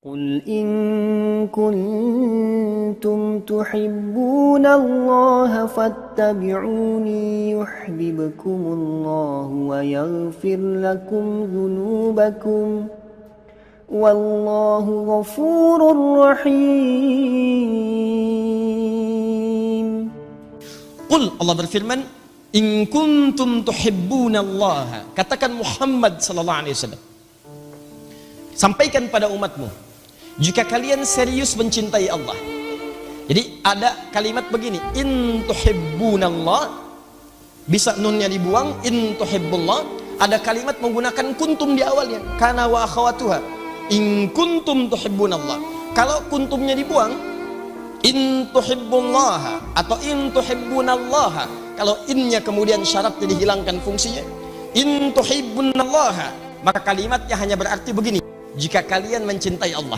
قل إن كنتم تحبون الله فاتبعوني يحببكم الله ويغفر لكم ذنوبكم والله غفور رحيم. Qul, Allah berfirman, in kuntum tuhibbunallaha, katakan Muhammad sallallahu alaihi wasallam, sampaikan pada umatmu, jika kalian serius mencintai Allah. Jadi ada kalimat begini, in tuhibbunallah, bisa nunnya dibuang, in tuhibbullah. Ada kalimat menggunakan kuntum di awalnya, kana wa akhawatuha, in kuntum tuhibbunallah. Kalau kuntumnya dibuang, in tuhibbullaha atau in tuhibbunallaha. Kalau innya kemudian syaratnya dihilangkan fungsinya, in tuhibbunallaha, maka kalimatnya hanya berarti begini, jika kalian mencintai Allah.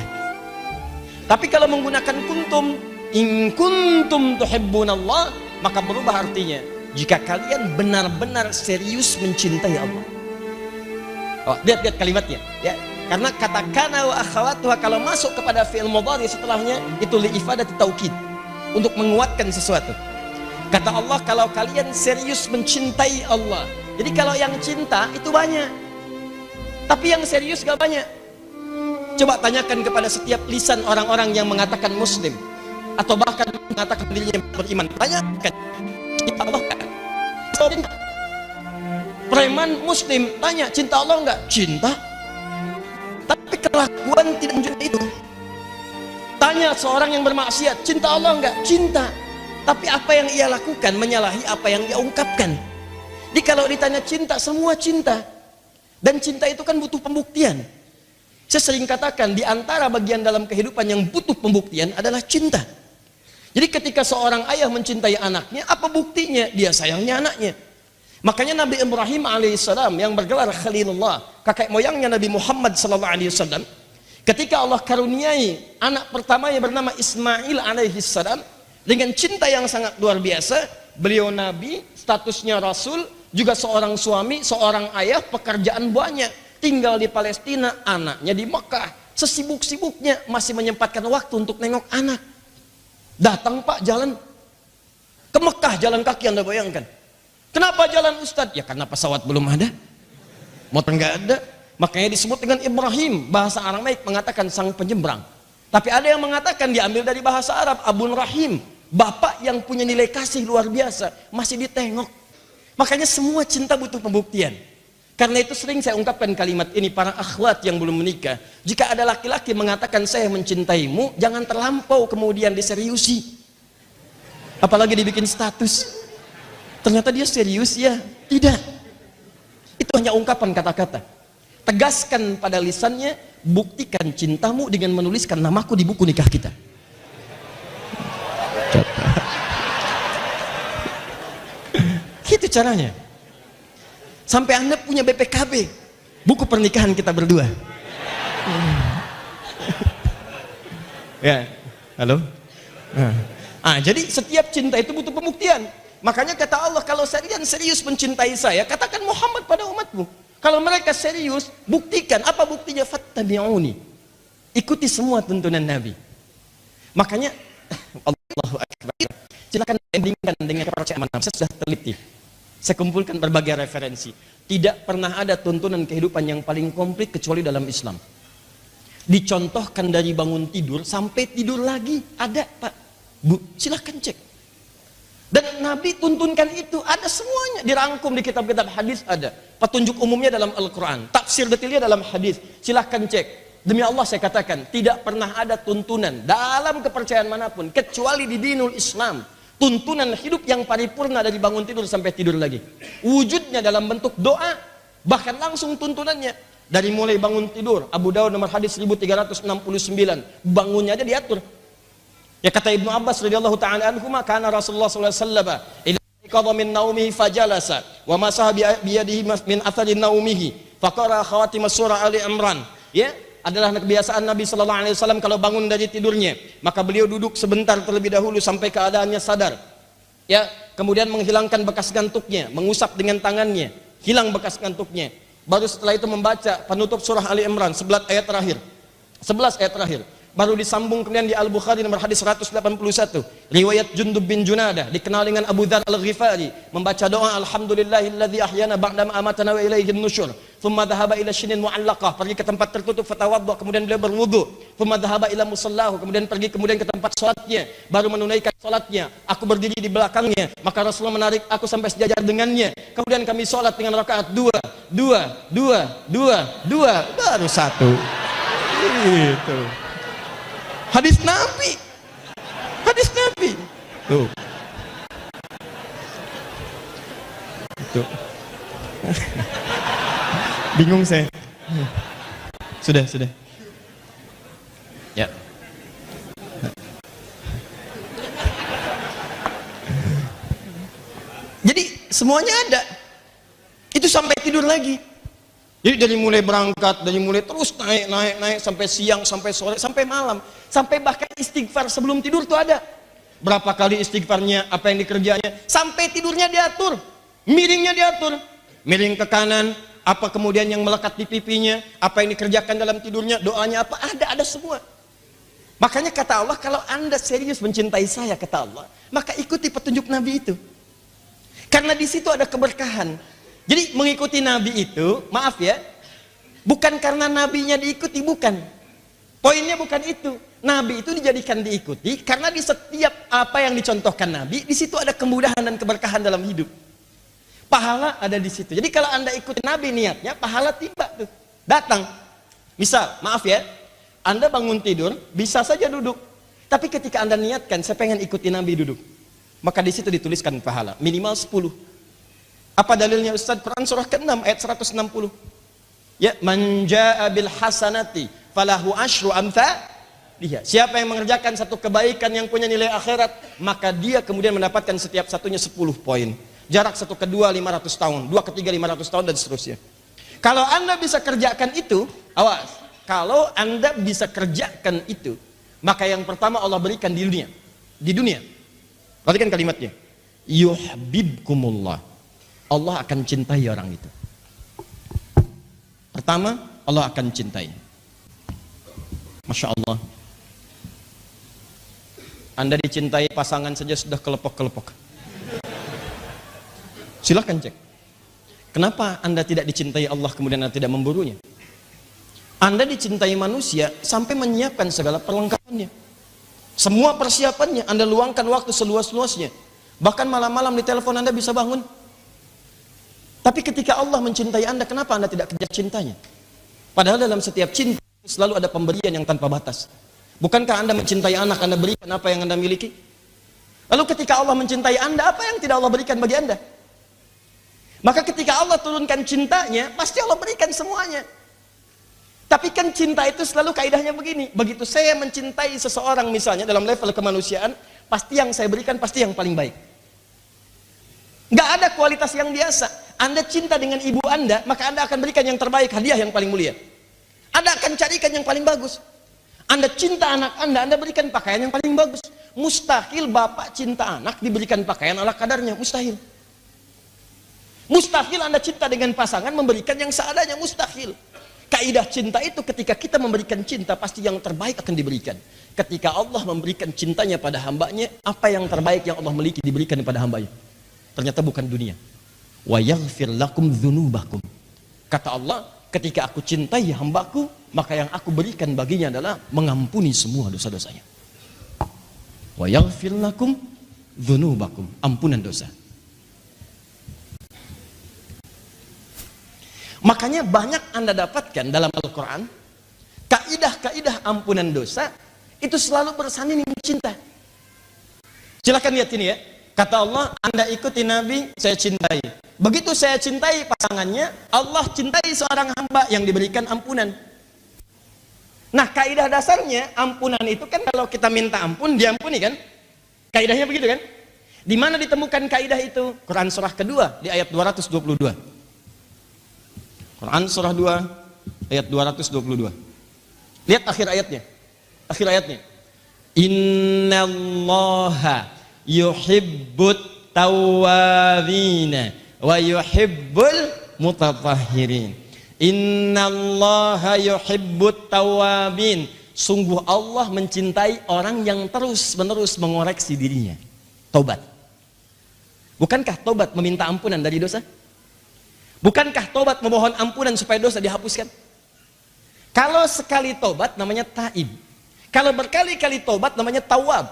Tapi kalau menggunakan kuntum, in kuntum tuhibbunallah, maka berubah artinya, jika kalian benar-benar serius mencintai Allah. Oh, lihat kalimatnya ya. Karena kata kana wa akhawatuha kalau masuk kepada fi'il mudhari setelahnya itu li'ifadati taukid, untuk menguatkan sesuatu. Kata Allah, kalau kalian serius mencintai Allah. Jadi kalau yang cinta itu banyak, tapi yang serius gak banyak. Coba tanyakan kepada setiap lisan orang-orang yang mengatakan muslim atau bahkan mengatakan dirinya beriman, tanyakan, cinta Allah enggak? Cinta. Preman muslim tanya, cinta Allah enggak? Cinta. Tapi kelakuan tidak menunjukkan itu. Tanya seorang yang bermaksiat, cinta Allah enggak? Cinta. Tapi apa yang ia lakukan menyalahi apa yang dia ungkapkan. Jadi kalau ditanya cinta, semua cinta. Dan cinta itu kan butuh pembuktian. Saya sering katakan, di antara bagian dalam kehidupan yang butuh pembuktian adalah cinta. Jadi ketika seorang ayah mencintai anaknya, apa buktinya? Dia sayangnya anaknya. Makanya Nabi Ibrahim alaihissalam yang bergelar Khalilullah, kakek moyangnya Nabi Muhammad sallallahu alaihi wasallam, ketika Allah karuniai anak pertamanya bernama Ismail alaihissalam, dengan cinta yang sangat luar biasa, beliau Nabi, statusnya Rasul, juga seorang suami, seorang ayah, pekerjaan banyak. Tinggal di Palestina, anaknya di Mekah, sesibuk-sibuknya masih menyempatkan waktu untuk nengok anak. Datang Pak jalan ke Mekah, jalan kaki, Anda bayangkan. Kenapa jalan Ustadz? Ya karena pesawat belum ada, motor nggak ada, makanya disebut dengan Ibrahim. Bahasa Aramaik mengatakan sang penyeberang. Tapi ada yang mengatakan diambil dari bahasa Arab, Abun Rahim, bapak yang punya nilai kasih luar biasa, masih ditengok. Makanya semua cinta butuh pembuktian. Karena itu sering saya ungkapkan kalimat ini, para akhwat yang belum menikah, jika ada laki-laki mengatakan saya mencintaimu, jangan terlampau kemudian diseriusi, apalagi dibikin status. Ternyata dia serius ya? Tidak. Itu hanya ungkapan kata-kata. Tegaskan pada lisannya, buktikan cintamu dengan menuliskan namaku di buku nikah kita. Gitu caranya. Sampai Anda punya BPKB, buku pernikahan kita berdua. Ya, halo. Jadi setiap cinta itu butuh pembuktian. Makanya kata Allah, kalau kalian serius mencintai saya, katakan Muhammad pada umatmu. Kalau mereka serius, buktikan. Apa buktinya? Fattabi'uni. Ikuti semua tuntunan Nabi. Makanya Allahu Akbar. Silakan bandingkan dengan kepercayaan Nabi. Saya sudah teliti. Saya kumpulkan berbagai referensi. Tidak pernah ada tuntunan kehidupan yang paling komplit kecuali dalam Islam. Dicontohkan dari bangun tidur sampai tidur lagi. Ada Pak, Bu, silahkan cek. Dan Nabi tuntunkan itu, ada semuanya. Dirangkum di kitab-kitab hadis ada. Petunjuk umumnya dalam Al-Quran. Tafsir detailnya dalam hadis. Silahkan cek. Demi Allah saya katakan, tidak pernah ada tuntunan dalam kepercayaan manapun kecuali di dinul Islam. Tuntunan hidup yang paripurna dari bangun tidur sampai tidur lagi. Wujudnya dalam bentuk doa, bahkan langsung tuntunannya. Dari mulai bangun tidur, Abu Dawud nomor hadis 1369, bangunnya aja diatur. Ya kata Ibnu Abbas radhiyallahu taala anhuma, kana Rasulullah sallallahu alaihi wasallam idza qadha min naumihi fajalasa wa masaha bi yadihi min athari naumihi faqara khawatim surah Ali Imran. Ya, adalah kebiasaan Nabi sallallahu alaihi wasallam kalau bangun dari tidurnya, maka beliau duduk sebentar terlebih dahulu sampai keadaannya sadar. Ya, kemudian menghilangkan bekas ngantuknya, mengusap dengan tangannya, hilang bekas ngantuknya. Baru setelah itu membaca penutup surah Ali Imran, 11 ayat terakhir. 11 ayat terakhir. Baru disambung kemudian di Al-Bukhari nomor hadis 181. Riwayat Jundub bin Junadah, dikenal dengan Abu Dzar Al-Ghifari, membaca doa alhamdulillahilladzi ahyana ba'da ma amatana wa ilaihin nusyur. Thumma dhahaba ila shinin mu'allaqah, pergi ke tempat tertutup fatawadda, kemudian beliau berwudu. Thumma dhahaba ila musallahu, kemudian pergi ke tempat salatnya, baru menunaikan salatnya. Aku berdiri di belakangnya, maka Rasulullah menarik aku sampai sejajar dengannya. Kemudian kami salat dengan rakaat dua, baru satu. Gitu. Hadis Nabi. Tuh. Tuh. Bingung saya. Sudah. Ya. Jadi semuanya ada. Itu sampai tidur lagi. Jadi dari mulai berangkat, dari mulai terus naik sampai siang, sampai sore, sampai malam, sampai bahkan istighfar sebelum tidur tuh ada. Berapa kali istighfarnya, apa yang dikerjanya, sampai tidurnya diatur, miringnya diatur, miring ke kanan, apa kemudian yang melekat di pipinya, apa yang dikerjakan dalam tidurnya, doanya apa, ada semua. Makanya kata Allah, kalau anda serius mencintai saya, kata Allah, maka ikuti petunjuk Nabi itu. Karena di situ ada keberkahan. Jadi mengikuti Nabi itu, maaf ya, bukan karena Nabinya diikuti, bukan. Poinnya bukan itu. Nabi itu dijadikan diikuti karena di setiap apa yang dicontohkan Nabi, di situ ada kemudahan dan keberkahan dalam hidup. Pahala ada di situ. Jadi kalau anda ikuti Nabi niatnya, pahala tiba tuh, datang. Misal, maaf ya, anda bangun tidur, bisa saja duduk. Tapi ketika anda niatkan, saya pengen ikuti Nabi duduk, maka di situ dituliskan pahala minimal 10. Apa dalilnya Ustaz? Quran surah ke-6 ayat 160. Ya, man jaa bil hasanati falahu asyru amthaliha. Siapa yang mengerjakan satu kebaikan yang punya nilai akhirat, maka dia kemudian mendapatkan setiap satunya 10 poin. Jarak satu kedua 500 tahun, dua ketiga 500 tahun dan seterusnya. Kalau anda bisa kerjakan itu, awas. Kalau anda bisa kerjakan itu, maka yang pertama Allah berikan di dunia. Di dunia. Perhatikan kalimatnya. Yuhibbukumullah. Allah akan cintai orang itu. Pertama, Allah akan cintai. Masya Allah. Anda dicintai pasangan saja sudah kelepok-kelepok. Silahkan cek. Kenapa Anda tidak dicintai Allah kemudian Anda tidak memburunya? Anda dicintai manusia sampai menyiapkan segala perlengkapannya. Semua persiapannya Anda luangkan waktu seluas-luasnya. Bahkan malam-malam di telepon Anda bisa bangun. Tapi ketika Allah mencintai Anda, kenapa Anda tidak kejar cintanya? Padahal dalam setiap cinta selalu ada pemberian yang tanpa batas. Bukankah Anda mencintai anak, Anda berikan apa yang Anda miliki? Lalu ketika Allah mencintai Anda, apa yang tidak Allah berikan bagi Anda? Maka ketika Allah turunkan cintanya, pasti Allah berikan semuanya. Tapi kan cinta itu selalu kaidahnya begini. Begitu saya mencintai seseorang misalnya dalam level kemanusiaan, pasti yang saya berikan pasti yang paling baik. Nggak ada kualitas yang biasa. Anda cinta dengan ibu Anda, maka Anda akan berikan yang terbaik, hadiah yang paling mulia. Anda akan carikan yang paling bagus. Anda cinta anak Anda berikan pakaian yang paling bagus. Mustahil bapak cinta anak diberikan pakaian ala kadarnya, mustahil. Mustahil Anda cinta dengan pasangan memberikan yang seadanya, mustahil. Kaidah cinta itu ketika kita memberikan cinta, pasti yang terbaik akan diberikan. Ketika Allah memberikan cintanya pada hambanya, apa yang terbaik yang Allah miliki diberikan kepada hambanya. Ternyata bukan dunia. Wa yaghfir lakum dzunubakum. Kata Allah, ketika aku cintai hambaku, maka yang aku berikan baginya adalah mengampuni semua dosa-dosanya. Wa yaghfir lakum dzunubakum, ampunan dosa. Makanya banyak Anda dapatkan dalam Al-Quran, kaidah-kaidah ampunan dosa itu selalu bersanding dengan cinta. Silahkan lihat ini ya. Kata Allah, Anda ikuti Nabi, saya cintai. Begitu saya cintai pasangannya, Allah cintai seorang hamba yang diberikan ampunan. Nah, kaidah dasarnya ampunan itu kan kalau kita minta ampun, diampuni kan? Kaidahnya begitu kan? Di mana ditemukan kaidah itu? Quran surah kedua di ayat 222. Quran surah 2 ayat 222. Lihat akhir ayatnya. Akhir ayatnya. Innallaha yuhibbut tawwabina wa yuhibbul mutatahhirin. Innallaha yuhibbut tawwabin. Sungguh Allah mencintai orang yang terus-menerus mengoreksi dirinya. Tobat. Bukankah tobat meminta ampunan dari dosa? Bukankah tobat memohon ampunan supaya dosa dihapuskan? Kalau sekali tobat namanya taib. Kalau berkali-kali tobat namanya tawab.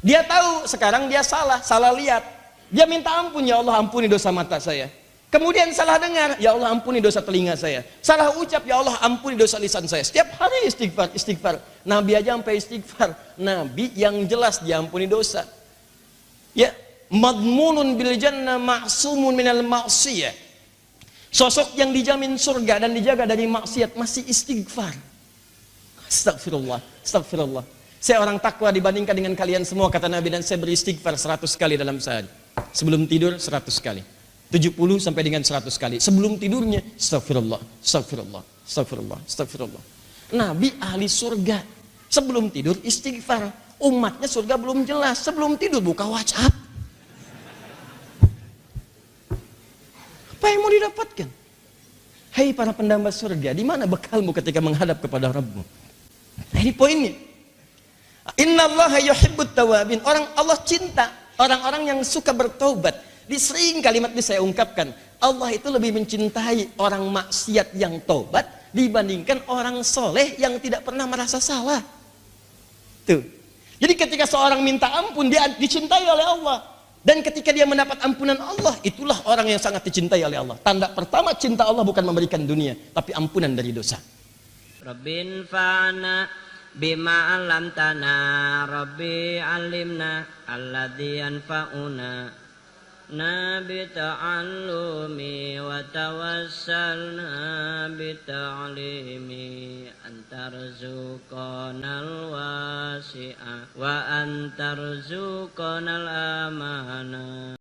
Dia tahu sekarang dia salah lihat. Dia minta ampun, ya Allah ampuni dosa mata saya. Kemudian salah dengar, ya Allah ampuni dosa telinga saya. Salah ucap, ya Allah ampuni dosa lisan saya. Setiap hari istighfar. Nabi aja sampai istighfar. Nabi yang jelas diampuni dosa. Ya, madmunun bil jannah ma'sumun minal ma'siyah. Sosok yang dijamin surga dan dijaga dari maksiat masih istighfar. Astagfirullah. Saya orang takwa dibandingkan dengan kalian semua, kata Nabi, dan saya beristighfar 100 kali dalam sehari. Sebelum tidur 100 kali. 70 sampai dengan 100 kali. Sebelum tidurnya astagfirullah. Nabi ahli surga. Sebelum tidur istighfar. Umatnya surga belum jelas. Sebelum tidur buka WhatsApp. Apa yang mau didapatkan? Hei para pendamba surga, di mana bekalmu ketika menghadap kepada Rabbmu? Nah, ini poinnya. Innallaha yuhibbut tawabin. Allah cinta orang-orang yang suka bertobat. Sering kalimat ini saya ungkapkan. Allah itu lebih mencintai orang maksiat yang tobat dibandingkan orang soleh yang tidak pernah merasa salah. Tuh. Jadi ketika seorang minta ampun, dia dicintai oleh Allah. Dan ketika dia mendapat ampunan Allah, itulah orang yang sangat dicintai oleh Allah. Tanda pertama cinta Allah bukan memberikan dunia, tapi ampunan dari dosa. Rabbin fa'ana bima alamtana, Rabbi alimna alladhi yanfa'una, nabi ta'allumi wa tawassalna bita'limi, antarzuqanal wasi'a wa antarzuqanal amana.